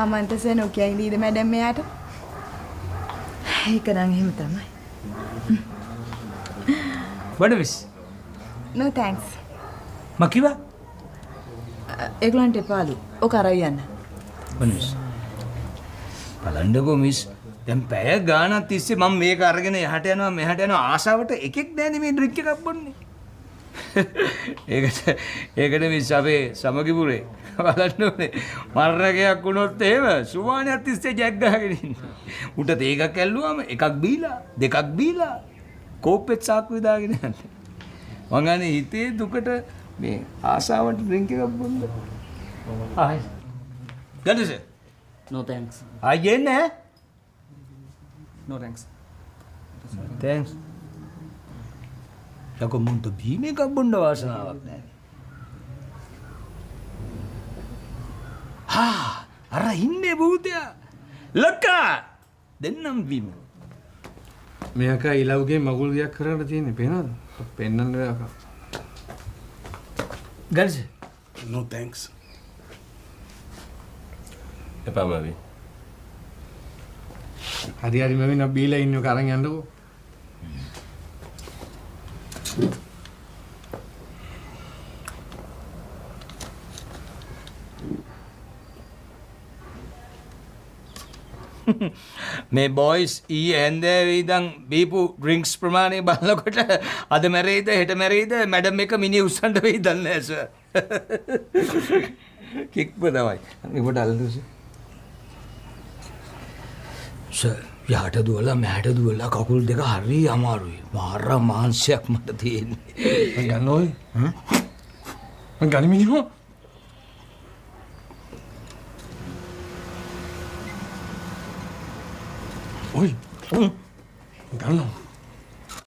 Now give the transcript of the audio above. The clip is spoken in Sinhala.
ආමන්ත්‍රණය නොකිය ඉඳීද මැඩම් මෙයාට? ඒක නම් එහෙම තමයි. What is? No thanks. Makiwa? ඒගොල්ලන්ට එපාලු. ඔක අරයි යන්න. මිස්. බලන්නකෝ මිස්. දැන් පැය ගානක් තිස්සේ මම මේක අරගෙන එහාට යනවා මෙහාට යනවා ආසාවට එකෙක් නැන්නේ මේ ඩ්‍රින්ක් එකක් බොන්නේ. ඒකට මිස් අපේ සමගිපුරේ බලන්න ඕනේ. මරණකයක් වුණොත් එහෙම සුවානයක් තිස්සේ ජැක් ගහගෙන ඉන්නේ. උට තේකක් ඇල්ලුවාම එකක් බීලා දෙකක් බීලා කෝප්පෙත් සාක්කුවේ දාගෙන යන්නේ. මං අනේ හිතේ දුකට මේ ආසාවට ඩ්‍රින්ක් එකක් බොන්න. ආයි. ගන්නද? No thanks. ආයේ නෑ. No thanks. Thanks. යකෝ මුන්ට බීම එකක් බොන්න වාසනාවක් නෑ. අර ඉන්නේ භූතයා. ලක්කා දෙන්නම් බීම. මෙයාක ඊළවගේ මගුල් ගියක් කරන්න තියෙන්නේ පේනවද? පෙන්නන්න මෙයාක. ගල්ස. No thanks. එපා මවි. හරි හරි මම නම් බීලා ඉන්නව කරන් යන්නකෝ. මේ බොයිස් ඇන්දේ ඉඳන් බීපු ඩ්‍රින්ක්ස් ප්‍රමාණය බලනකොට අද මැරෙයිද හෙට මැරෙයිද මැඩම් එක මිනිහ උස්සන්න වෙයි දන්නේ නැහැ සර්. කික්ම තමයි. මේකට අල්ලුස. සර් යහට දුවලා මෑට දුවලා කකුල් දෙක හරි අමාරුයි. මාර මාංශයක් මට තියෙන්නේ. මං ගන්න ඕයි. මං ගන්න මිනිහෝ. ඔයි. ගන්නවා.